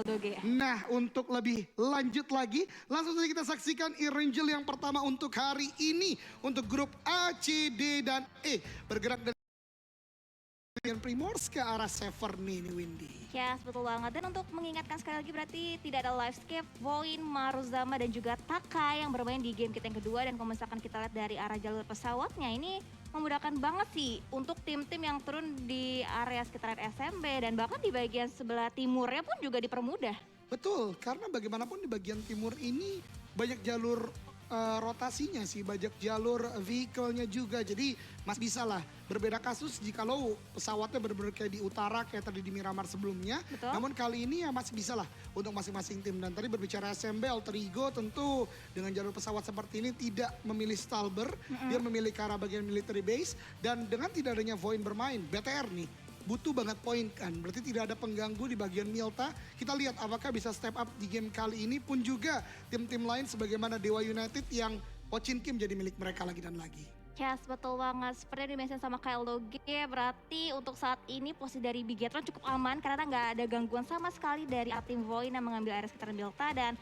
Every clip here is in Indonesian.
Doge. Nah, untuk lebih lanjut lagi, langsung saja kita saksikan e-Rangel yang pertama untuk hari ini. Untuk grup A, C, D, dan E. Bergerak dari Primors ke arah Sever nih Windy. Ya, betul banget. Dan untuk mengingatkan sekali lagi berarti tidak ada live skip, Voin, Maruzama, dan juga Taka yang bermain di game kita yang kedua. Dan kalau misalkan kita lihat dari arah jalur pesawatnya, ini memudahkan banget sih untuk tim-tim yang turun di area sekitaran SMB. Dan bahkan di bagian sebelah timurnya pun juga dipermudah. Betul, karena bagaimanapun di bagian timur ini banyak jalur rotasinya sih, banyak jalur vehicle-nya juga. Jadi masih bisa lah, berbeda kasus jikalau pesawatnya benar-benar kayak di utara kayak tadi di Miramar sebelumnya. Betul. Namun kali ini ya masih bisa lah untuk masing-masing tim. Dan tadi berbicara SMB, Alter Ego tentu dengan jalur pesawat seperti ini tidak memilih Stalber. Dia memilih ke arah bagian military base. Dan dengan tidak adanya Voin bermain, BTR nih butuh banget poin kan. Berarti tidak ada pengganggu di bagian Milta. Kita lihat apakah bisa step up di game kali ini pun juga tim-tim lain sebagaimana Dewa United yang Pochinkim jadi milik mereka lagi dan lagi. Yes, betul banget. Seperti yang dimention sama Kyle Doge, berarti untuk saat ini posisi dari Bigetron cukup aman karena nggak ada gangguan sama sekali dari tim Voin yang mengambil area sekitaran Milta, dan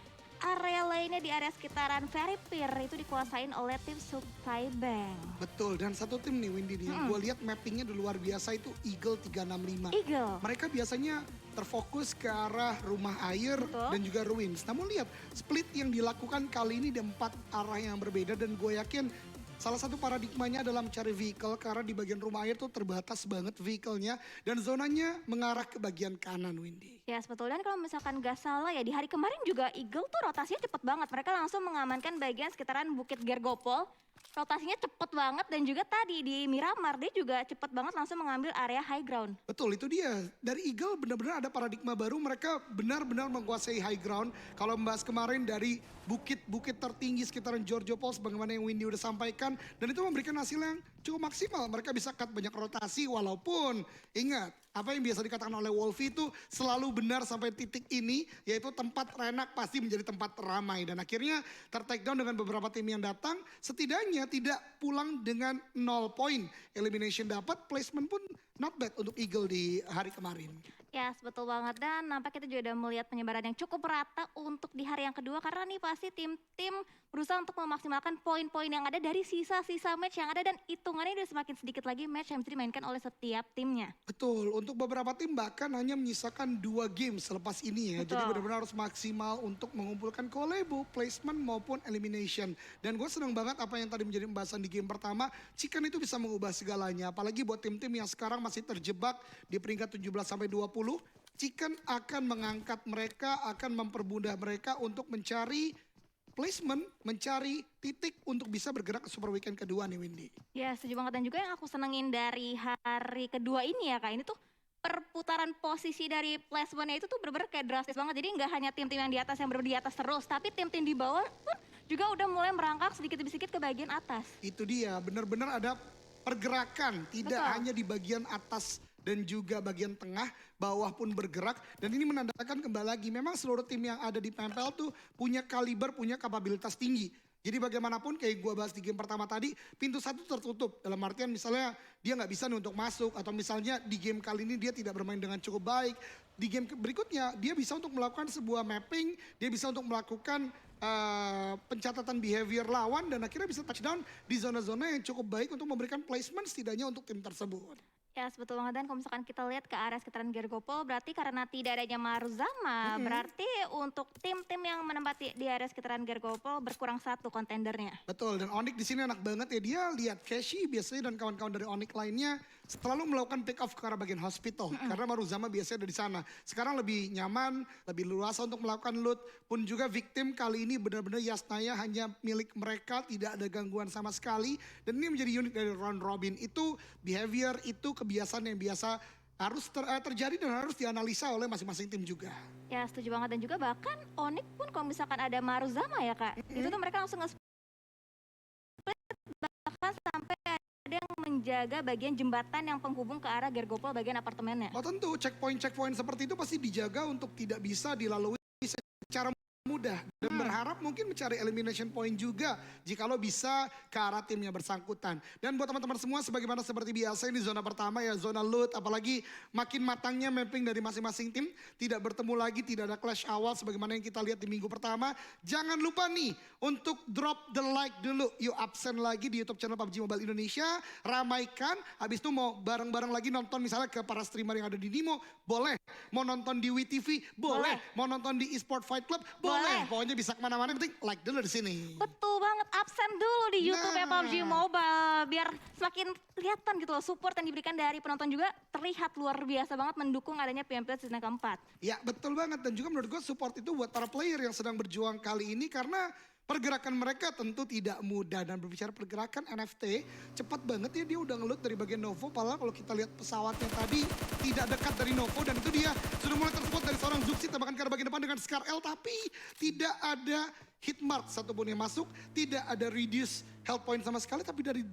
area lainnya di area sekitaran Veripir itu dikuasain oleh tim Sukai Bank. Betul, dan satu tim nih Windy nih, yang gue lihat mappingnya udah luar biasa itu Eagle 365. Eagle. Mereka biasanya terfokus ke arah rumah air dan juga ruins. Namun lihat, split yang dilakukan kali ini di 4 arah yang berbeda dan gue yakin salah satu paradigmanya adalah mencari vehicle karena di bagian rumah air tuh terbatas banget vehicle-nya dan zonanya mengarah ke bagian kanan Windy. Ya, betul. Dan kalau misalkan gak salah ya di hari kemarin juga Eagle tuh rotasinya cepet banget. Mereka langsung mengamankan bagian sekitaran Bukit Gergopol. Rotasinya cepet banget dan juga tadi di Miramar dia juga cepet banget langsung mengambil area high ground. Betul, itu dia. Dari Eagle benar-benar ada paradigma baru, mereka benar-benar menguasai high ground. Kalau membahas kemarin dari bukit-bukit tertinggi sekitaran Giorgio Falls, bagaimana yang Windy udah sampaikan. Dan itu memberikan hasil yang cukup maksimal. Mereka bisa cut banyak rotasi walaupun ingat, apa yang biasa dikatakan oleh Wolfie itu selalu benar sampai titik ini, yaitu tempat Renak pasti menjadi tempat ramai. Dan akhirnya ter-take down dengan beberapa tim yang datang, setidaknya tidak pulang dengan 0 poin. Elimination dapat, placement pun not bad untuk Eagle di hari kemarin. Ya, betul banget. Dan nampak kita juga udah melihat penyebaran yang cukup rata untuk di hari yang kedua. Karena nih pasti tim-tim berusaha untuk memaksimalkan poin-poin yang ada dari sisa-sisa match yang ada. Dan hitungannya udah semakin sedikit lagi match yang bisa dimainkan oleh setiap timnya. Betul, untuk beberapa tim bahkan hanya menyisakan 2 game selepas ini ya. Betul. Jadi benar-benar harus maksimal untuk mengumpulkan kolebo, placement maupun elimination. Dan gue senang banget apa yang tadi menjadi pembahasan di game pertama. Chicken itu bisa mengubah segalanya. Apalagi buat tim-tim yang sekarang masih terjebak di peringkat 17-20. Chicken akan mengangkat mereka, akan mempermudah mereka untuk mencari placement, mencari titik untuk bisa bergerak ke Super Weekend kedua nih Windy. Ya, setuju banget. Dan juga yang aku senengin dari hari kedua ini ya Kak, ini tuh perputaran posisi dari placement-nya itu tuh bener-bener kayak drastis banget. Jadi nggak hanya tim-tim yang di atas yang bener-bener di atas terus, tapi tim-tim di bawah pun juga udah mulai merangkak sedikit demi sedikit ke bagian atas. Itu dia, benar-benar ada pergerakan, tidak hanya di bagian atas dan juga bagian tengah, bawah pun bergerak. Dan ini menandakan kembali lagi, memang seluruh tim yang ada di PMPL tuh punya kaliber, punya kapabilitas tinggi. Jadi bagaimanapun kayak gue bahas di game pertama tadi, pintu satu tertutup. Dalam artian misalnya dia nggak bisa nih untuk masuk, atau misalnya di game kali ini dia tidak bermain dengan cukup baik. Di game berikutnya dia bisa untuk melakukan sebuah mapping, dia bisa untuk melakukan pencatatan behavior lawan dan akhirnya bisa touchdown di zona-zona yang cukup baik untuk memberikan placement setidaknya untuk tim tersebut. Ya, betul banget. Dan kalau misalkan kita lihat ke area sekitaran Gergopol, berarti karena tidak adanya Maruzama, berarti untuk tim-tim yang menempati di area sekitaran Gergopol berkurang 1 kontendernya. Betul, dan Onyx di sini enak banget ya, dia lihat Cashy biasanya dan kawan-kawan dari Onyx lainnya selalu melakukan pick off ke arah bagian hospital. Karena Maruzama biasanya ada di sana. Sekarang lebih nyaman, lebih luas untuk melakukan loot. Pun juga victim kali ini benar-benar Yasnaya hanya milik mereka, tidak ada gangguan sama sekali. Dan ini menjadi unik dari round robin. Itu behavior, itu kebiasaan yang biasa harus terjadi dan harus dianalisa oleh masing-masing tim juga. Ya, setuju banget. Dan juga bahkan Onyx pun kalau misalkan ada Maruzama ya Kak, itu tuh mereka langsung nge-split, bahkan sampai ada yang menjaga bagian jembatan yang penghubung ke arah Gergopol bagian apartemennya. Oh tentu, checkpoint seperti itu pasti dijaga untuk tidak bisa dilalui secara mudah. dan berharap mungkin mencari elimination point juga jika lo bisa ke arah timnya bersangkutan. Dan buat teman-teman semua sebagaimana seperti biasa ini zona pertama ya, zona loot, apalagi makin matangnya mapping dari masing-masing tim, tidak bertemu lagi, tidak ada clash awal sebagaimana yang kita lihat di minggu pertama. Jangan lupa nih untuk drop the like dulu, yuk absen lagi di YouTube channel PUBG Mobile Indonesia, ramaikan, habis itu mau bareng-bareng lagi nonton misalnya ke para streamer yang ada di Nimo, boleh. Mau nonton di WeTV, boleh. Mau nonton di eSport Fight Club, boleh. Pokoknya bisa kemana-mana, yang penting like dulu di sini. Betul banget, absen dulu di YouTube ya PUBG Mobile. Biar semakin kelihatan gitu loh, support yang diberikan dari penonton juga terlihat luar biasa banget mendukung adanya PMPL season keempat. Ya betul banget, dan juga menurut gue support itu buat para player yang sedang berjuang kali ini karena pergerakan mereka tentu tidak mudah. Dan berbicara pergerakan NFT, cepat banget ya dia udah ngeloot dari bagian Novo. Padahal kalau kita lihat pesawatnya tadi tidak dekat dari Novo, dan itu dia sudah mulai terspot dari seorang Zuxi, tembakan ke arah bagian depan dengan Scar L, tapi tidak ada hit mark satupun yang masuk, tidak ada reduce health point sama sekali, tapi dari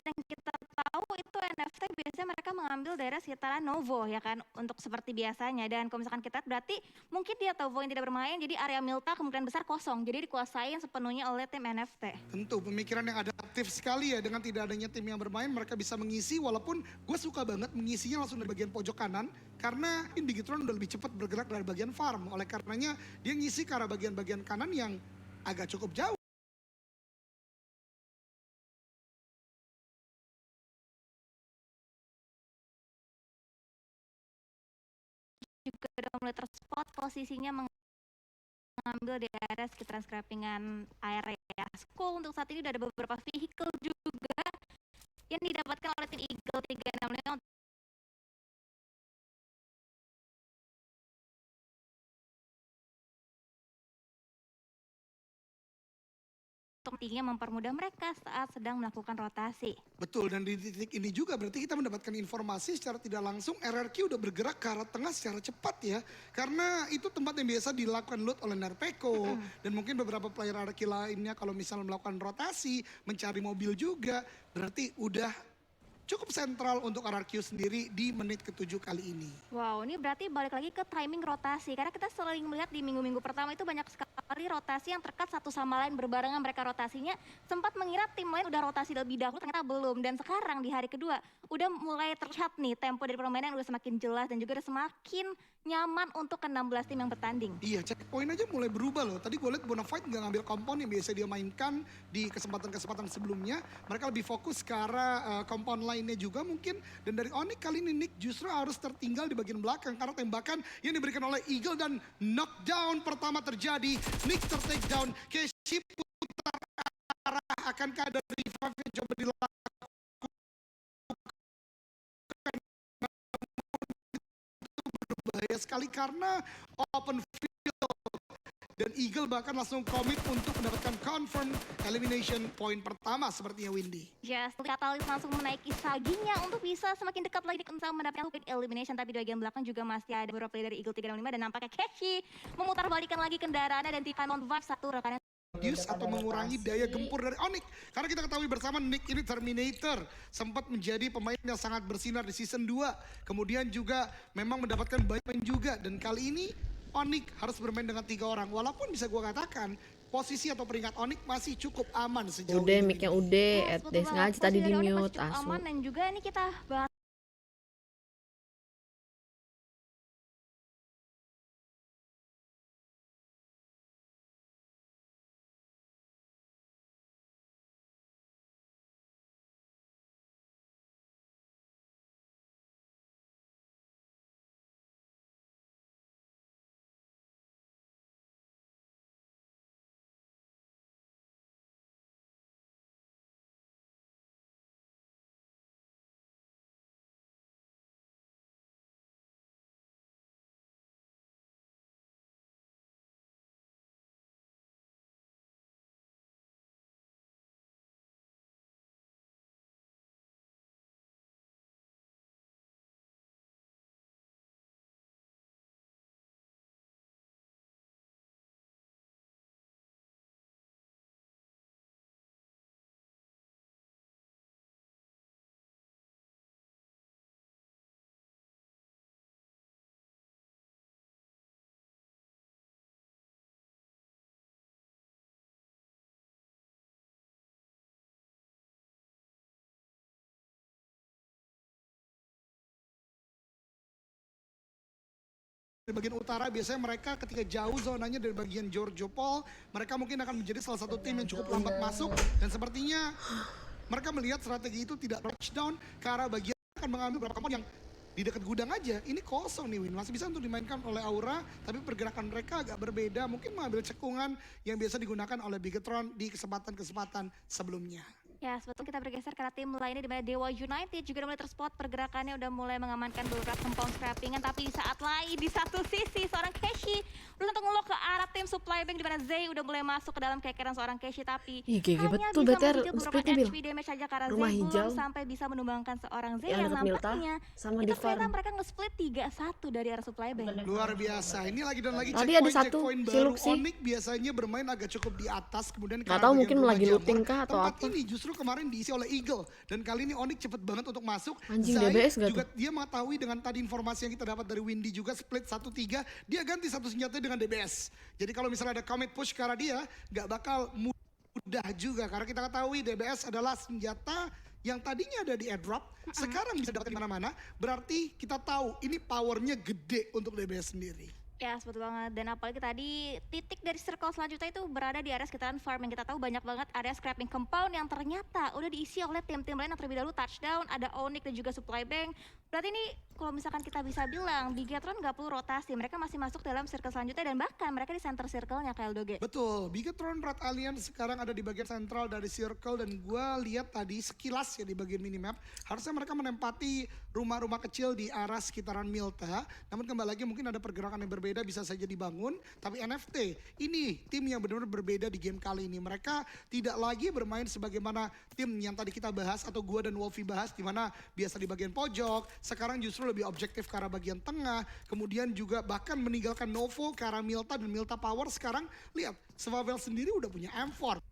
Yang kita tahu itu NFT biasanya mereka mengambil daerah sekitaran Novo ya kan, untuk seperti biasanya. Dan kalau misalkan kita lihat berarti mungkin dia Novo yang tidak bermain, jadi area Milta kemungkinan besar kosong, jadi dikuasain sepenuhnya oleh tim NFT. tentu pemikiran yang adaptif sekali ya, dengan tidak adanya tim yang bermain mereka bisa mengisi, walaupun gue suka banget mengisinya langsung dari bagian pojok kanan karena Digitron udah lebih cepat bergerak dari bagian farm, oleh karenanya dia ngisi ke arah bagian-bagian kanan yang agak cukup jauh. Juga udah mulai terspot posisinya mengambil di area sekitaran scrappingan area. School untuk saat ini udah ada beberapa vehicle juga yang didapatkan oleh tim Eagle 365 untuk tingginya mempermudah mereka saat sedang melakukan rotasi. Betul, dan di titik ini juga berarti kita mendapatkan informasi secara tidak langsung RRQ udah bergerak ke arah tengah secara cepat ya. Karena itu tempat yang biasa dilakukan loot oleh Nerpeko. Dan mungkin beberapa player RRQ lainnya kalau misalnya melakukan rotasi, mencari mobil juga, berarti udah cukup sentral untuk RRQ sendiri di menit ke-7 kali ini. Wow, ini berarti balik lagi ke timing rotasi. Karena kita sering melihat di minggu-minggu pertama itu banyak sekali rotasi yang terkat satu sama lain berbarengan mereka rotasinya. Sempat mengira tim lain udah rotasi lebih dahulu, ternyata belum. Dan sekarang di hari kedua udah mulai terlihat nih tempo dari permainan udah semakin jelas dan juga udah semakin nyaman untuk ke-16 tim yang bertanding. Iya, checkpoint aja mulai berubah loh. Tadi gue lihat Bonafide nggak ngambil kompon yang biasa dia mainkan di kesempatan-kesempatan sebelumnya. Mereka lebih fokus ke arah kompon lainnya juga mungkin. Dan dari Onyx kali ini Nick justru harus tertinggal di bagian belakang karena tembakan yang diberikan oleh Eagle dan knockdown pertama terjadi. Nick tertake down, Keshi putar arah, akankah ada revive yang coba dilakukan? Bahaya sekali karena open field, dan Eagle bahkan langsung komit untuk mendapatkan confirm elimination point pertama sepertinya Windy. Yes, Katalis langsung menaiki saginya untuk bisa semakin dekat lagi untuk mendapatkan point elimination. Tapi di bagian belakang juga masih ada beberapa player dari Eagle 365 dan nampaknya Keshi memutarbalikkan lagi kendaraannya dan Titan on Vibe satu rekannya Reduce atau mengurangi daya gempur dari Onyx. Karena kita ketahui bersama Nick ini Terminator. Sempat menjadi pemain yang sangat bersinar di season 2. Kemudian juga memang mendapatkan banyak poin juga. Dan kali ini Onyx harus bermain dengan 3 orang. Walaupun bisa gue katakan posisi atau peringkat Onyx masih cukup aman sejauh Udah, ini. mic-nya udah, betul banget. sengaja tadi Posisi di dari Onyx mute, masih cukup asu. aman dan juga ini kita bahas di bagian utara biasanya mereka ketika jauh zonanya dari bagian Giorgio Paul, mereka mungkin akan menjadi salah satu tim yang cukup lambat masuk dan sepertinya mereka melihat strategi itu tidak touchdown ke arah bagian akan mengambil beberapa kompon yang di dekat gudang aja. Ini kosong nih Win, masih bisa untuk dimainkan oleh Aura, tapi pergerakan mereka agak berbeda, mungkin mengambil cekungan yang biasa digunakan oleh Bigetron di kesempatan-kesempatan sebelumnya. Ya, sebetulnya kita bergeser ke arah tim lainnya di mana Dewa United juga udah mulai terspot pergerakannya, udah mulai mengamankan beberapa compound scrappingan, tapi di saat lain di satu sisi seorang Keshi udah untuk ngelok ke arah tim supply bank di mana Zay udah mulai masuk ke dalam kekeran seorang Keshi, tapi Ih, GG hanya betul bisa BTR menggigit beberapa splitnya Bil. HP damage aja karena Rumah Zay hijau. belum sampai bisa menumbangkan seorang Zay Yang yang deket Milta nampaknya sama itu di farm. ternyata mereka nge-split 3-1 dari arah supply bank. Luar biasa, ini lagi dan lagi Tadi ada satu, checkpoint si baru. Luxi. Onyx biasanya bermain agak cukup di atas, kemudian ke Nggak arah tahu bagian mungkin rumah lagi jamur. looting kah atau Tempat apa. ini justru kemarin diisi oleh Eagle, dan kali ini Onyx cepet banget untuk masuk. Anjing, Zai DBS gak juga tuh? dia mengetahui dengan tadi informasi yang kita dapat dari Windy juga split 1-3, dia ganti satu senjata dengan DBS. Jadi kalau misalnya ada commit push ke arah dia, nggak bakal mudah juga karena kita ketahui DBS adalah senjata yang tadinya ada di airdrop, sekarang bisa dapat di mana-mana. Berarti kita tahu ini powernya gede untuk DBS sendiri. Ya, betul banget. Dan apalagi tadi titik dari circle selanjutnya itu berada di area sekitaran farm yang kita tahu banyak banget area scrapping compound yang ternyata udah diisi oleh tim-tim lain yang terlebih dahulu touchdown, ada Onyx dan juga supply bank. Berarti ini kalau misalkan kita bisa bilang Bigetron nggak perlu rotasi, mereka masih masuk dalam circle selanjutnya dan bahkan mereka di center circle-nya Kyle Doge. Betul, Bigetron Red Alliance sekarang ada di bagian sentral dari circle dan gua lihat tadi sekilas ya di bagian minimap, harusnya mereka menempati rumah-rumah kecil di arah sekitaran Milta. Namun kembali lagi mungkin ada pergerakan yang berbeda bisa saja dibangun, tapi NFT ini tim yang benar-benar berbeda di game kali ini. Mereka tidak lagi bermain sebagaimana tim yang tadi kita bahas atau gua dan Wolfie bahas di mana biasa di bagian pojok, sekarang justru lebih objektif ke arah bagian tengah, kemudian juga bahkan meninggalkan Novo ke arah Milta dan Milta Power. Sekarang lihat, Swavel sendiri udah punya M4,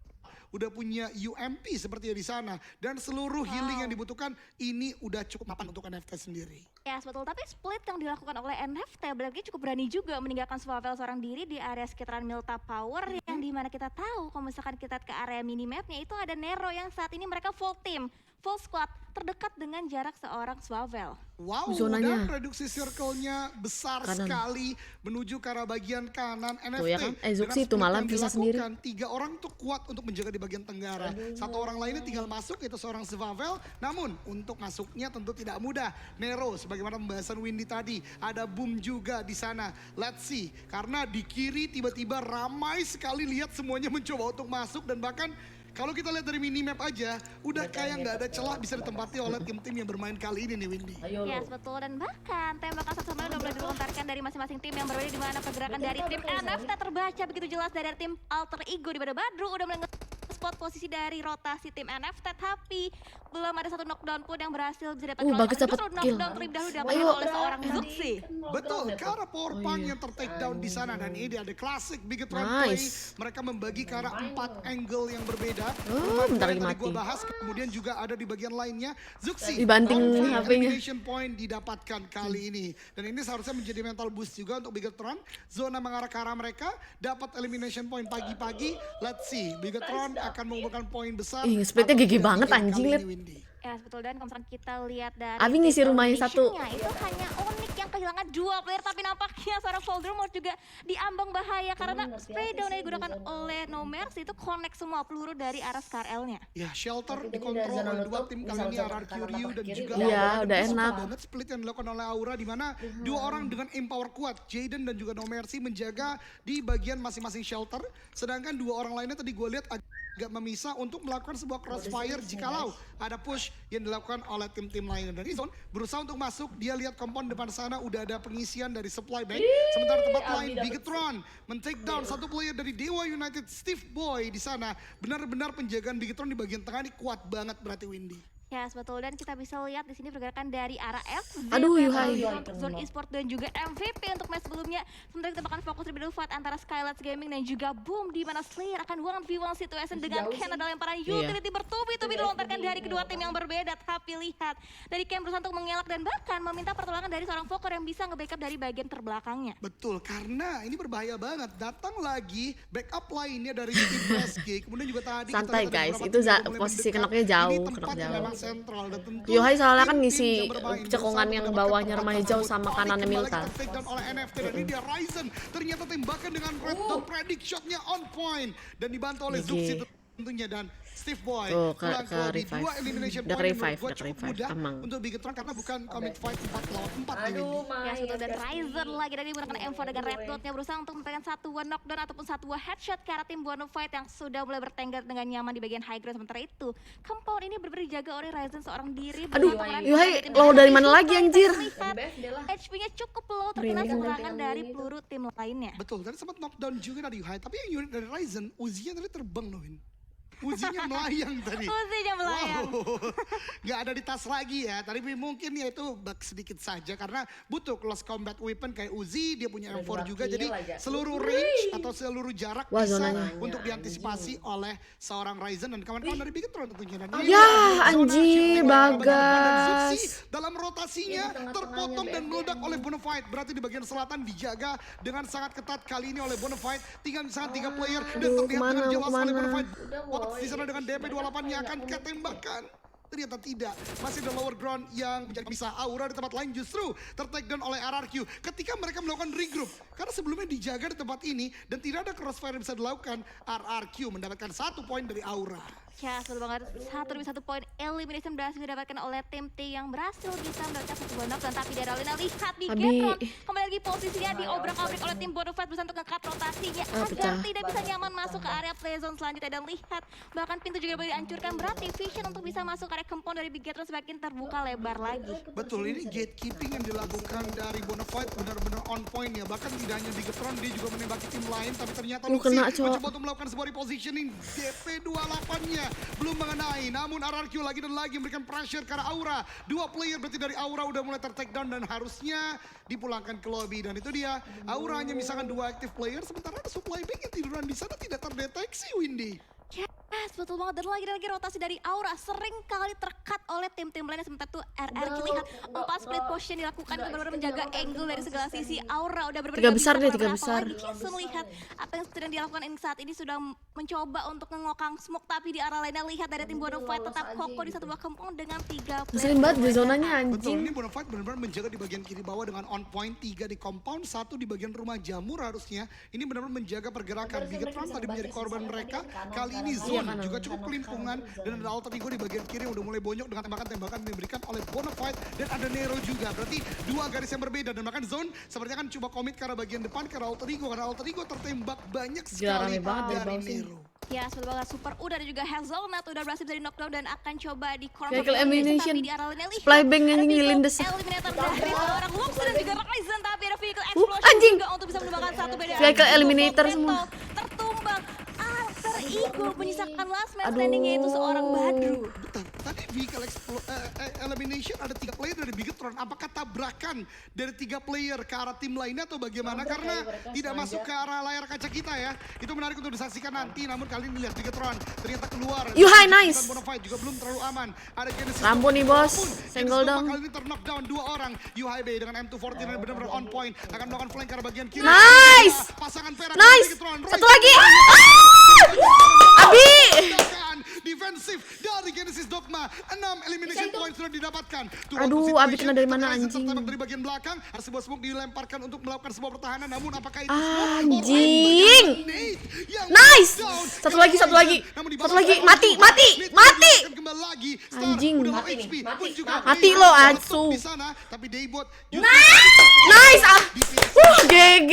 udah punya UMP seperti di sana, dan seluruh healing yang dibutuhkan ini udah cukup mapan untuk NFT sendiri. Ya, betul. Tapi split yang dilakukan oleh NFT berarti cukup berani juga meninggalkan Swavel seorang diri di area sekitaran Milta Power yang dimana kita tahu kalau misalkan kita ke area minimapnya itu ada Nero yang saat ini mereka full team, full squad terdekat dengan jarak seorang Swavel. Wow, Zonanya. dan reduksi circle-nya besar Kanan. sekali menuju ke arah bagian kanan NFT. Tuh ya kan, Dengan Zuxi itu split malam yang bisa sendiri. dilakukan, 3 orang tuh kuat untuk menjaga di bagian tenggara. Satu orang lainnya tinggal masuk, itu seorang Swavel. Namun untuk masuknya tentu tidak mudah. Nero, sebagaimana pembahasan Windy tadi, ada boom juga di sana. Let's see, karena di kiri tiba-tiba ramai sekali lihat semuanya mencoba untuk masuk dan bahkan kalau kita lihat dari minimap aja, udah kayak nggak ada celah bisa ditempati oleh tim-tim yang bermain kali ini nih Windy. Ya, betul. Dan bahkan tembakan satu sama lain udah mulai dilontarkan dari masing-masing tim yang berbeda di mana pergerakan dari tim NFT terbaca begitu jelas dari tim Alter Ego di mana Badru udah mulai spot posisi dari rotasi tim NFT, tapi belum ada satu knockdown pun yang berhasil bisa didapatkan oleh bagus Justru dapat kill. knockdown terlebih dahulu didapatkan Ayo. oleh seorang Zuxi. Betul, karena power punk yang ter-take down di sana dan ini ada klasik Bigetron play. Nice. Mereka membagi ke arah 4 angle yang berbeda. Oh, bentar Yang lagi tadi gua mati. bahas, kemudian juga ada di bagian lainnya Zuxi. Dibanting Confirm HP-nya. elimination point didapatkan kali ini. Dan ini seharusnya menjadi mental boost juga untuk Bigetron. Zona mengarah ke arah mereka, dapat elimination point pagi-pagi. Let's see, Bigetron akan mengumpulkan poin besar. Ih, splitnya atau gigi tidak banget, di game anjing, kali Lid. ini, Windy. Ya, betul. Dan kalau misalkan kita lihat dari Abi ngisi tim rumahnya satu. eliminationnya, itu hanya Onyx yang kehilangan 2 player, tapi nampaknya seorang Voldemort juga diambang bahaya karena spray down yang digunakan oleh No Mercy itu connect semua peluru dari arah Scar L-nya. Ya, shelter Tapi dikontrol dari oleh zona 2 nutup, tim bisa kali ini langsung RRQ kanan Ryu atau dan kiri, juga udah. Iya, Aura. udah Gue suka enak. banget split yang dilakukan oleh Aura di mana 2 orang dengan empower kuat, Jaden dan juga No Mercy menjaga di bagian masing-masing shelter, sedangkan 2 orang lainnya tadi gue lihat agak memisah untuk melakukan sebuah crossfire jikalau ada push yang dilakukan oleh tim-tim lainnya. Dan Izon berusaha untuk masuk, dia lihat kompon depan sana udah ada pengisian dari supply bank. Sementara tempat Abi lain dapet Bigetron men-take down satu player dari Dewa United, Steve Boy di sana. Benar-benar penjagaan Bigetron di bagian tengah ini kuat banget berarti Windy. Ya, betul. Dan kita bisa lihat di sini pergerakan dari arah FZ, Aduh, Memang Yuhai. untuk Zone Esport dan juga MVP untuk match sebelumnya. Sementara kita bakal fokus lebih dulu fight antara Skylights Gaming dan juga Boom di mana Slayer akan 1v1 situation dengan jauh Ken sih. adalah lemparan Iya. utility bertubi-tubi dilontarkan dari kedua tim yang berbeda. Tapi lihat, dari Ken berusaha untuk mengelak dan bahkan meminta pertolongan dari seorang Fokker yang bisa nge-backup dari bagian terbelakangnya. Betul, karena ini berbahaya banget. Datang lagi backup lainnya dari tim SG. Kemudian juga tadi kita Santai, lihat ada guys. beberapa Itu tim yang mulai posisi mendekat. kenoknya jauh, Ini tempat kenok yang jauh. memang sentral dan tentu Yohai soalnya kan tim-tim ngisi yang bermain cekungan bersama yang mendapatkan bawahnya pertahanan Remaja tersebut. sama Oli kanannya kembali Milta. ke take down oleh NFT dan ini dia Ryzen ternyata tembakan dengan red dot predict shotnya on point dan dibantu oleh GG. Zuxi tentunya dan Steve Boy Tuh, pulang ke lobby. revive. 2 elimination Udah point yang revive, menurut gua udah cukup revive, mudah emang. untuk Bigetron karena bukan comic fight 4 lawan 4 di Aduh, Windy. Ya, sudah dan Ryzen lagi dari menggunakan M4 dengan Red Dot-nya berusaha untuk memberikan satu knockdown ataupun satu headshot ke arah tim Bonafide yang sudah mulai bertengger dengan nyaman di bagian high ground. Sementara itu, compound ini benar-benar dijaga oleh Ryzen seorang diri. Aduh, Bersama Yohai dengan tim low dari mana Bonafide. lagi, anjir? Terlihat BFD lah. HP-nya cukup low terkena serangan dari peluru tim lainnya. Betul, tadi sempat knockdown juga dari Yuhai, tapi yang unit dari Ryzen, Uzinya tadi terbang loh, Win. Uzinya melayang tadi. Uzinya melayang. Wow, nggak ada di tas lagi ya. Tadi mungkin ya itu bug sedikit saja karena butuh close combat weapon kayak Uzi, dia punya M4 juga. Jadi seluruh range atau seluruh jarak Wah, bisa zonanya. untuk diantisipasi oleh seorang Ryzen dan kawan-kawan dari Bigetron tentunya. Dan ini Ya, zona anjir, shooting oleh Bagas. dan Zuxi dalam rotasinya terpotong dan meledak oleh Bonafide. Berarti di bagian selatan dijaga dengan sangat ketat kali ini oleh Bonafide. Tinggal misalkan 3 player dan Aduh, terlihat dengan kemana, jelas oleh kemana? Bonafide. Udah, Watts boy. di sana dengan DP28-nya akan ketembakkan. Ternyata tidak, masih ada lower ground yang menjadi bisa Aura di tempat lain justru tertake down oleh RRQ ketika mereka melakukan regroup. Karena sebelumnya dijaga di tempat ini dan tidak ada crossfire yang bisa dilakukan, RRQ mendapatkan 1 poin dari Aura. Ya, betul banget. 1 poin elimination berhasil didapatkan oleh tim T yang berhasil bisa mendapatkan satu bonus dan tapi dari Alina lihat di Abi. Getron kembali lagi posisinya diobrak-abrik oleh tim Bonafide berusaha untuk ngekat rotasinya agar pecah. tidak bisa nyaman masuk ke area play zone selanjutnya dan lihat bahkan pintu juga boleh dihancurkan berarti vision untuk bisa masuk ke area compound dari Big Getron semakin terbuka lebar lagi. Betul, ini gatekeeping yang dilakukan dari Bonafide benar-benar on point ya. Bahkan tidak hanya Bigetron, dia juga menembaki tim lain. Tapi ternyata Luxi kena, Cok. mencoba untuk melakukan sebuah repositioning. DP28-nya belum mengenai. Namun RRQ lagi dan lagi memberikan pressure ke arah Aura. 2 player berarti dari Aura udah mulai ter-take down dan harusnya dipulangkan ke lobby. Dan itu dia, Aura hanya misalkan 2 active player. Sementara ada supply bank yang tiduran di sana tidak terdeteksi, Windy. Yes, betul banget. Dan lagi rotasi dari Aura sering kali terkat oleh tim-tim lainnya. Sementara itu RRQ lihat 4 split position dilakukan itu benar-benar menjaga angle dari segala sisi. Aura udah benar-benar Tiga nggak besar bisa deh, tiga kemana-mana. besar. Apalagi Kisun lihat apa yang sedang dilakukan ini saat ini sudah mencoba untuk mengokang smoke tapi di arah lainnya lihat dari tim Bonafide tetap kokoh di satu buah kampung dengan 3 Ngeselin banget di zonanya, Betul, anjing. ini Bonafide benar-benar menjaga di bagian kiri bawah dengan on point 3 di compound, 1 di bagian rumah jamur harusnya. Ini benar-benar menjaga pergerakan. Bigetron tadi menjadi korban mereka. Kali ini Zone juga cukup kelimpungan dan ada alter ego di bagian kiri yang udah mulai bonyok dengan tembakan-tembakan yang diberikan oleh Bonafide dan ada Nero juga. Berarti 2 garis yang berbeda dan bahkan Zone sepertinya kan coba komit ke arah bagian depan ke arah alter ego karena alter ego tertembak banyak sekali rame banget ya, dari bawah sini. Nero. Ya, betul banget. Super U dan juga Hazelnut udah berhasil dari knockdown dan akan coba di corner. Vehicle elimination. Tapi di arah lainnya lihat Supply bank yang ada ngilin vehicle desa. eliminator dari seorang Lux dan juga Ryzen. Tapi ada vehicle explosion anjing. juga untuk bisa menumbangkan satu beda. Vehicle eliminator semua. Tertumbang. Alter ego menyisakan last man standing yaitu seorang Badru. Bentar, tadi vehicle elimination ada 3 player dari Bigetron. Apakah tabrakan dari 3 player ke arah tim lainnya atau bagaimana? Karena tidak masuk ke arah layar kaca kita ya. Itu menarik untuk disaksikan nanti. Namun kali ini lihat Bigetron ternyata keluar. Yuhai, nice. Bonafide juga belum terlalu aman. Ada Genesis. Rampun nih, bos. Walaupun Genesis Senggol Dogma dong. Kali ini ter-knockdown 2 orang. Yuhai B dengan M240 dan benar-benar on point. Akan melakukan flank ke arah bagian kiri. Nice. Pasangan perak Nice. Bigetron. Satu lagi. Ah! Abi. Tindakan defensif dari Genesis Dogma. 6 elimination points sudah didapatkan. Two on Aduh, two Abi situation. kena dari mana, Ryzen anjing? tertembak dari bagian belakang. Ada sebuah smoke dilemparkan untuk melakukan sebuah pertahanan. Namun apakah itu Anjing. Nice. Nice. Satu lagi. Satu lagi. Mati. Kembali lagi. Anjing. Udah Mati nih, HP. mati. Pun juga Mati Daybot lo, tetap Atsu. di sana, tapi Daybot Nice. Ah. GG.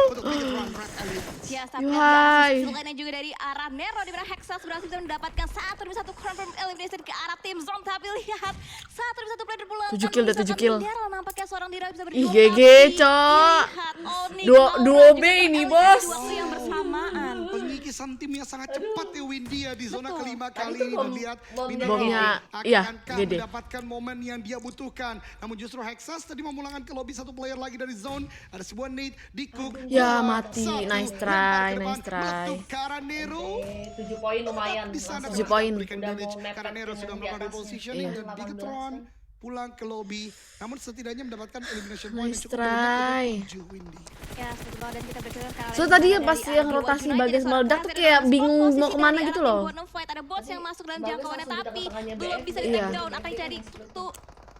Untuk Bigetron Red Elite. Ya, sampai Yuhai. lainnya juga dari arah Nero di mana Hexas berhasil mendapatkan 1-1 confirm elimination ke arah tim Zone. Tapi lihat 1-1 player pulang. 7 kill, udah 7 kill. Nampaknya seorang Dira bisa Ih, berjuang. GG, tapi Cok. lihat Onyx, Duo Aura, B juga ini, LGD bos. di waktu yang bersamaan. Pengikisan tim yang sangat cepat ya Windy ya di zona Betul. kelima Tadi kali tuh ini dan lihat Bomnya, iya, gede. mendapatkan momen yang dia butuhkan. Namun justru Hexas tadi memulangkan ke lobby 1 player lagi dari zone. Ada sebuah nade di Cook. Ya, 2, mati. 1, Nice lempar try, ke depan, nice try. meletup ke arah Nero. 7 poin lumayan. Di sana 7 poin. berikan Udah damage mau mepet karena Nero dengan sudah di melakukan atasnya. repositioning Iya. dan Bigetron pulang ke lobby. Namun setidaknya mendapatkan elimination point Nice yang cukup banyak try. untuk 7 Windy. Ya, seperti itu dan kita berkira kali So ini tadi dari pas arah yang Dewa rotasi United, Bagas seorang meledak tuh Bagas kayak dengan bingung posisi mau kemana dari gitu arah loh. tim Bonafide. Ada bots yang masuk dalam Bagas jangkauannya langsung di tapi tengah-tengahnya belum BF bisa di gitu. take Iya. down. Akan jadi tuh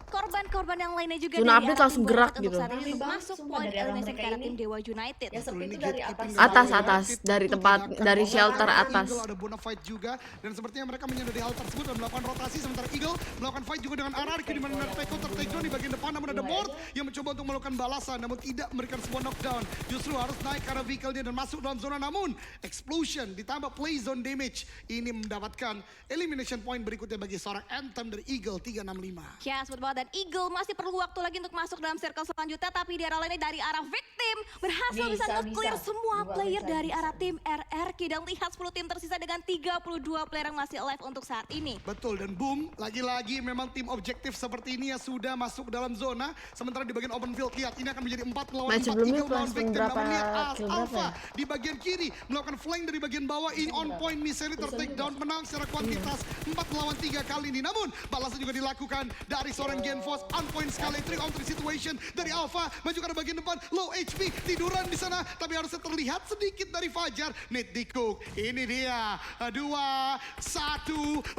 korban-korban yang lainnya juga Zona dari update arah langsung tim gerak Bonafide gitu. untuk saat ini Rame untuk banget, masuk sumpah, point dari arah elimination ke mereka arah ini. tim Dewa United. Ya sepi Ini itu dari gatekeeping atas. dari Atas, Dewa atas. United Dari tentu tempat- dilakukan dari oleh shelter atas. Eagle, ada Bonafide juga dan sepertinya mereka menyadari hal tersebut dan melakukan rotasi sementara Eagle melakukan fight juga dengan RRQ di mana take down di bagian depan namun ada Mort yang mencoba untuk melakukan balasan namun tidak memberikan sebuah knockdown. Justru harus naik karena vehicle-nya dan masuk dalam zona namun explosion ditambah play zone damage ini mendapatkan elimination point berikutnya bagi seorang Anthem dari Eagle 365. Ya, seperti banget. Dan Eagle masih perlu waktu lagi untuk masuk dalam circle selanjutnya. Tapi di arah lainnya dari arah victim berhasil bisa Bisa, nge-clear bisa. semua Dua player bisa, dari bisa. arah tim RRQ. Dan lihat 10 tim tersisa dengan 32 player yang masih alive untuk saat ini. Betul dan boom lagi-lagi memang tim objektif seperti ini ya sudah masuk dalam zona sementara di bagian open field lihat ini akan menjadi 4 melawan 4 Match sebelumnya Eagle melawan langsung victim berapa namun lihat kill berapa Alpha ya? di bagian kiri melakukan flank dari bagian bawah in on point misalnya take down menang secara kuantitas 4 melawan 3 kali ini namun balasan juga dilakukan dari seorang Genfos on point sekali 3 on 3 situation dari Alpha maju ke arah bagian depan low HP tiduran di sana tapi harusnya terlihat sedikit dari Fajar Nate Dikuk ini dia 2-1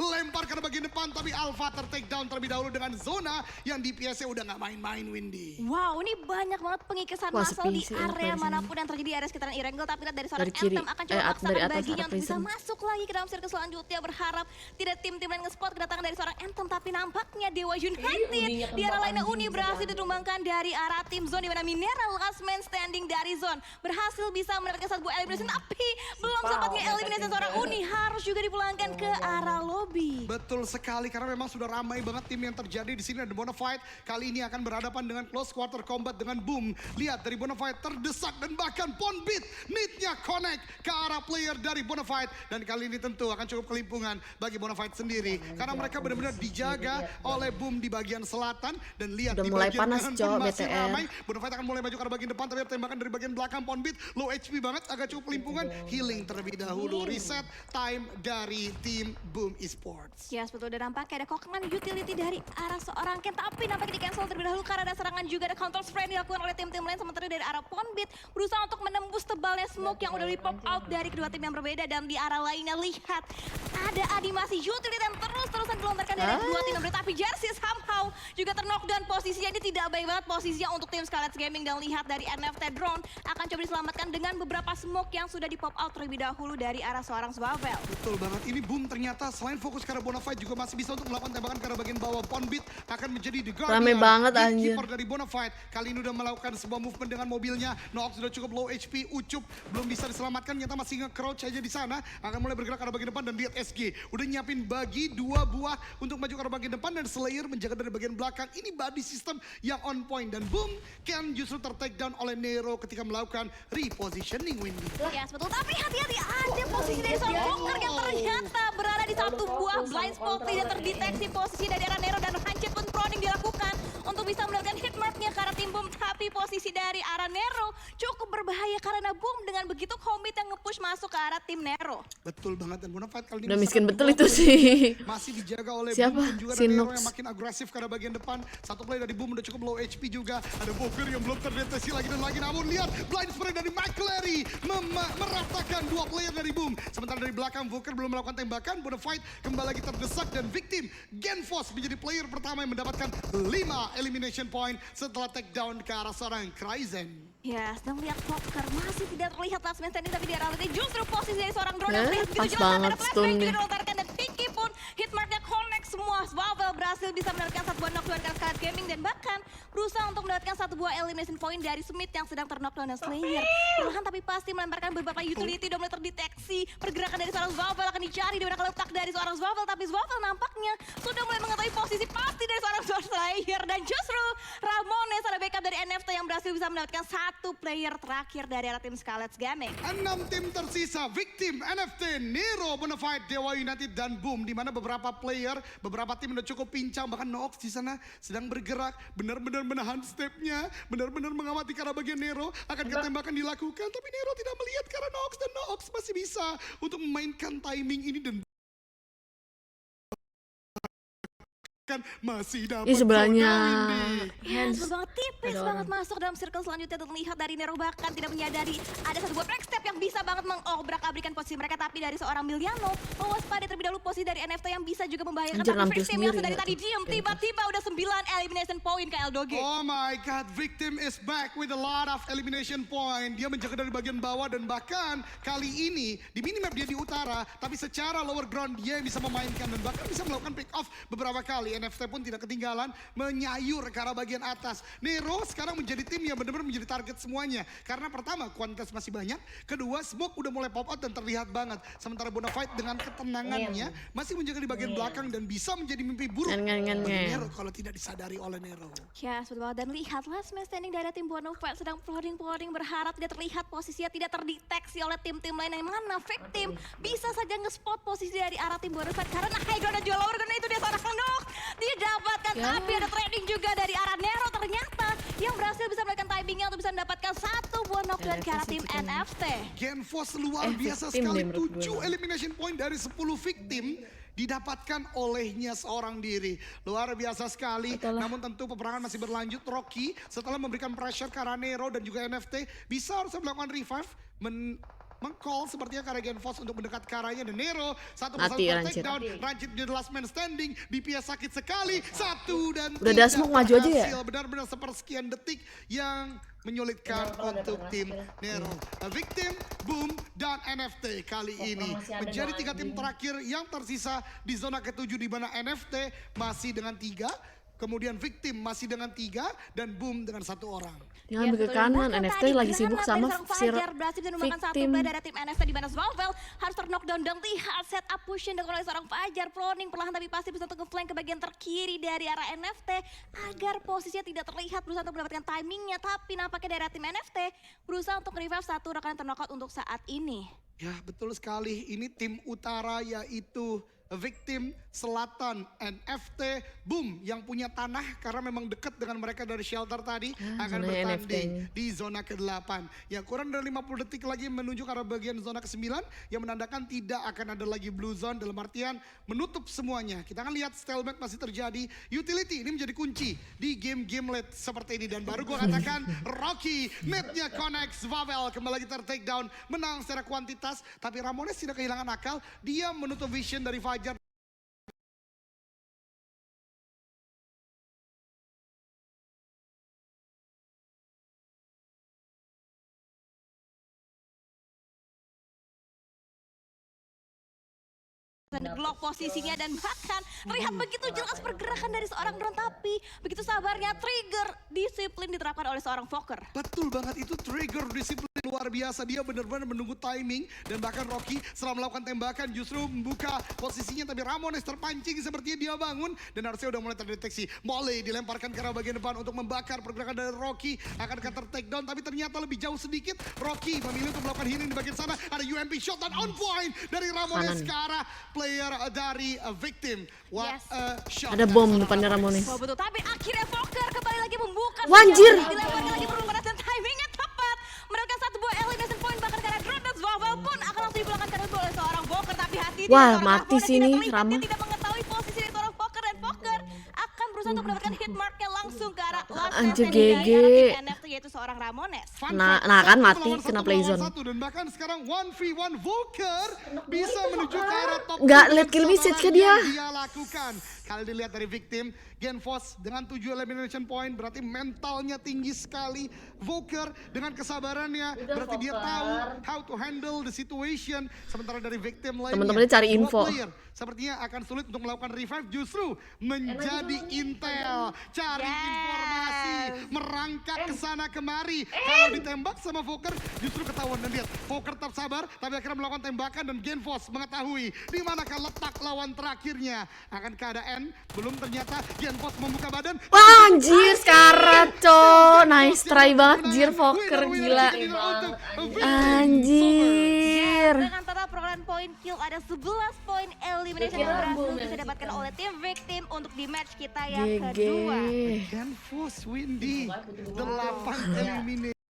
lempar ke arah bagian depan tapi Alpha take down terlebih dahulu dengan zona yang DPS-nya udah nggak main-main Windy. Wow, ini banyak banget pengikisan Wah, massal di sepi sih area dari sini. manapun yang terjadi di area sekitaran Irengel. Tapi lihat dari seorang Dari kiri. Anthem akan coba Dari memaksakan atas, baginya arah untuk bisa prison. masuk lagi ke dalam circle selanjutnya. Berharap tidak tim-tim lain nge-spot kedatangan dari seorang Anthem. Tapi nampaknya Dewa United Uninya di arah tembak lainnya anjing Uni bisa berhasil diambil. ditumbangkan dari arah tim zone. Di mana Mineral last man standing dari zone. Berhasil bisa mendapatkan satu buah eliminasi. Tapi belum sempat nge-eliminasi seorang Uni. Harus juga dipulangkan ke arah lobby. Betul sekali karena memang sudah ramai banget tim yang terjadi di sini ada Bonafide kali ini akan berhadapan dengan close quarter combat dengan Boom. Lihat dari Bonafide terdesak dan bahkan Ponbit need-nya connect ke arah player dari Bonafide dan kali ini tentu akan cukup kelimpungan bagi Bonafide sendiri karena mereka benar-benar dijaga oleh Boom di bagian selatan dan lihat Udah di mulai bagian panas, kanan Cok, pun masih BTR. ramai. Bonafide akan mulai maju ke arah bagian depan tapi ada tembakan dari bagian belakang Ponbit low HP banget agak cukup kelimpungan healing terlebih dahulu reset time dari tim Boom Esports. Ya, betul. Dan nampaknya ada kokengan utility dari arah seorang Ken. Tapi nampaknya di cancel terlebih dahulu karena ada serangan juga. Ada counter spray yang dilakukan oleh tim-tim lain. Sementara dari arah Ponbit berusaha untuk menembus tebalnya smoke yang udah di pop out dari kedua tim yang berbeda. Dan di arah lainnya lihat ada animasi utility yang terus-terusan dilontarkan dari kedua tim yang berbeda. Tapi Jersey somehow juga terknockdown posisinya. Ini tidak baik banget posisinya untuk tim Scarlet Gaming. Dan lihat dari NFT Drone akan coba diselamatkan dengan beberapa smoke yang sudah di pop out terlebih dahulu dari arah seorang Swavel. Betul banget, ini Boom ternyata selain fokus ke arah Bonafide juga masih bisa untuk melakukan tembakan ke arah bagian bawah. Ponbit akan menjadi the guardian. Rame banget, anjir. Keeper dari Bonafide. Kali ini udah melakukan sebuah movement dengan mobilnya. Nox sudah cukup low HP, Ucup belum bisa diselamatkan. Ternyata masih nge-crouch aja di sana. Akan mulai bergerak ke arah bagian depan dan lihat SG. Udah nyiapin bagi 2 buah untuk maju ke arah bagian depan dan Slayer menjaga dari bagian belakang. Ini body system yang on point dan Boom Ken justru ter-take down oleh Nero ketika melakukan repositioning Windy. Ya, betul. Tapi hati-hati ada posisi dari seorang Walker yang ternyata berada di satu buah blind spot. Tidak terdeteksi posisi dari arah Nero dan hancur pun proning dilakukan untuk bisa mendapatkan hitmarknya ke arah tim Boom. Tapi posisi dari arah Nero cukup berbahaya karena Boom dengan begitu komit yang nge-push masuk ke arah tim Nero. Betul banget dan Bonafide kali ini Udah bisa miskin kan betul dua itu player sih. masih dijaga oleh Siapa? Boom dan juga ada Si Nero Nox. yang makin agresif ke arah bagian depan. Satu player dari Boom udah cukup low HP juga. Ada Boker yang belum terdeteksi lagi dan lagi. Namun lihat blind spray dari McClary meratakan 2 player dari Boom. Sementara dari belakang Boker belum melakukan tembakan. Bonafide kembali lagi terdesak dan victim Genfos menjadi player pertama yang mendapatkan 5 elimination point setelah take down ke arah seorang Kryzen. Ya, sedang melihat Walker masih tidak terlihat last man standing tapi di arah lainnya justru posisi dari seorang drone Ya, yang terlihat begitu pas jelas. banget Ada flashbang stun juga nih. dilontarkan dan Pinky pun hitmarknya connect semua. Swavel berhasil bisa mendapatkan satu buah knockdown dari Scarlet Gaming dan bahkan berusaha untuk mendapatkan satu buah elimination point dari Smith yang sedang terknockdown dan Slayer. Perlahan tapi pasti melemparkan beberapa utility udah mulai terdeteksi. Pergerakan dari seorang Swavel akan dicari di mana letak dari seorang Swavel tapi Swavel nampaknya sudah mulai mengetahui posisi pasti dari seorang Slayer dan justru Ramones ada backup dari NFT yang berhasil bisa mendapatkan satu player terakhir dari arah tim Scarlet Gaming. 6 tim tersisa, victim, NFT, Nero, Bonafide, Dewa United, dan Boom. Di mana beberapa player, beberapa tim udah cukup pincang. Bahkan Nox di sana sedang bergerak, benar-benar menahan stepnya, benar-benar mengamati ke arah bagian Nero. Akan ketembakan dilakukan, tapi Nero tidak melihat ke arah Nox. Dan Nox masih bisa untuk memainkan timing ini dan bahkan masih dapat Ih, sebelahnya. zona Windy. Yes, betul banget, tipis Ada banget masuk dalam circle selanjutnya. Terlihat dari Nero bahkan tidak menyadari ada satu buah backstep yang bisa banget mengobrak-abrikan posisi mereka. Tapi dari seorang Miliano, mewaspadai terlebih dahulu posisi dari NFT yang bisa juga membahayakan. Anjir, Tapi nampil Victim yang sendiri dari nggak tadi tuh? diem, tiba-tiba udah 9 elimination point ke Eldoge. Oh my god, Victim is back with a lot of elimination point. Dia menjaga dari bagian bawah dan bahkan kali ini di minimap dia di utara, tapi secara lower ground dia yang bisa memainkan dan bahkan bisa melakukan pick off beberapa kali. NFT pun tidak ketinggalan menyayur ke arah bagian atas. Nero sekarang menjadi tim yang benar-benar menjadi target semuanya. Karena pertama kuantitas masih banyak, kedua smoke udah mulai pop out dan terlihat banget. Sementara Bonafide dengan ketenangannya masih menjaga di bagian belakang dan bisa menjadi mimpi buruk bagi Nero kalau tidak disadari oleh Nero. Ya, betul banget. Dan lihat last man standing dari tim Bonafide sedang plotting berharap tidak terlihat posisinya, tidak terdeteksi oleh tim-tim lain. Yang mana Victim bisa saja nge-spot posisi dari arah tim Bonafide karena high ground dan juga lower ground itu dia seorang knock didapatkan. Tapi ada trading juga dari arah Nero ternyata yang berhasil bisa melakukan timingnya untuk bisa mendapatkan satu buah knock dari ke arah tim NFT. Genfos luar biasa Victim sekali, deh menurut gue. 7 elimination point dari 10 victim didapatkan olehnya seorang diri. Luar biasa sekali, namun tentu peperangan masih berlanjut. Rocky setelah memberikan pressure ke arah Nero dan juga NFT bisa harusnya melakukan revive, meng-call sepertinya ke arah Genfos untuk mendekat ke arahnya. Dan Nero satu Mati, persatu Rancid. takedown. Rancid menjadi last man standing, DPS sakit sekali, satu dan Udah ada smoke, maju aja ya? berhasil. Benar-benar sepersekian detik yang menyulitkan untuk tim Nero. Victim, Boom, dan NFT kali ini menjadi 3 tim terakhir yang tersisa di zona ke-7 di mana NFT masih dengan 3, kemudian Victim masih dengan 3, dan Boom dengan 1 orang. Dia ngambil ke kanan, NFT lagi sibuk sama si Fajar berhasil dan menemukan satu Victim. play dari tim NFT di mana Zwavel harus ter-knockdown dan lihat setup push yang dilakukan oleh seorang Fajar. Proning perlahan tapi pasti bisa untuk nge-flank ke bagian terkiri dari arah NFT agar posisinya tidak terlihat, berusaha untuk mendapatkan timingnya. Tapi nampaknya dari arah tim NFT berusaha untuk revive satu rekan ter-knockout untuk saat ini. Ya betul sekali, ini tim utara yaitu Victim, Selatan, NFT, Boom yang punya tanah karena memang dekat dengan mereka dari shelter tadi akan zonanya bertanding NFT. di zona ke-8. Ya kurang dari 50 detik lagi menuju ke arah bagian zona ke-9 yang menandakan tidak akan ada lagi blue zone dalam artian menutup semuanya. Kita akan lihat stalemate masih terjadi. Utility ini menjadi kunci di game-game late seperti ini dan baru gua katakan Rocky netnya connect, Zwavel kembali lagi ter-take down, menang secara kuantitas tapi Ramones tidak kehilangan akal, dia menutup vision dari Fajar. Dan glock posisinya dan bahkan terlihat begitu jelas pergerakan dari seorang drone, tapi begitu sabarnya trigger disiplin diterapkan oleh seorang Fokker. Betul banget, itu trigger disiplin luar biasa. Dia benar-benar menunggu timing dan bahkan Rocky setelah melakukan tembakan justru membuka posisinya, tapi Ramones terpancing sepertinya dia bangun dan harusnya udah mulai terdeteksi. Molly dilemparkan ke arah bagian depan untuk membakar pergerakan dari Rocky, akan take down tapi ternyata lebih jauh sedikit. Rocky memilih untuk melakukan healing di bagian sana. Ada UMP shot dan on point dari Ramones ke arah player dari Victim. What Yes. a shot. Ada bom depannya Ramones. Oh betul, tapi akhirnya Fokker kembali lagi membuka. Wanjir. Dilemparkan lagi perlukan dan timingnya tepat. Mendapatkan satu buah elimination point bahkan karena drone dan Zwavel pun akan langsung dipulangkan karena oleh seorang Fokker. Tapi hati Wah, seorang mati Ramones sih tidak nih, terlihat. Rama. Dia tidak mengetahui posisi dari seorang Fokker dan Fokker akan berusaha untuk mendapatkan hit marknya langsung ke arah last man Anjir, standing dari GG. arah tim NFT yaitu seorang Ramones. Fun Nah, fact, nah kan satu mati, melawan kena satu play melawan zone. satu. Dan bahkan sekarang 1v1 Volker bisa menuju ke arah top. Nggak 2 liat kill dan message ke kesalahan dia. yang dia lakukan. Kalau dilihat dari Victim, Genfos dengan 7 elimination point berarti mentalnya tinggi sekali. Volker dengan kesabarannya berarti dia tahu how to handle the situation. Sementara dari Victim lainnya, Teman-temannya cari dua info. player sepertinya akan sulit untuk melakukan revive, justru menjadi intel, cari informasi, merangkak ke sana kemari. Kalau ditembak sama Volker justru ketahuan dan lihat Volker tetap sabar tapi akhirnya melakukan tembakan dan Genfos mengetahui di manakah letak lawan terakhirnya. Akan keadaan belum, ternyata Genfos membuka badan. Wah, anjir, sekarat, co. Nice try banget, Jir Fokker, gila. Anjir. Dengan total perolehan poin kill ada 11 poin elimination yang berhasil bisa didapatkan oleh tim Victim untuk di match kita yang GG. kedua. Genfos Windy 8 elimination.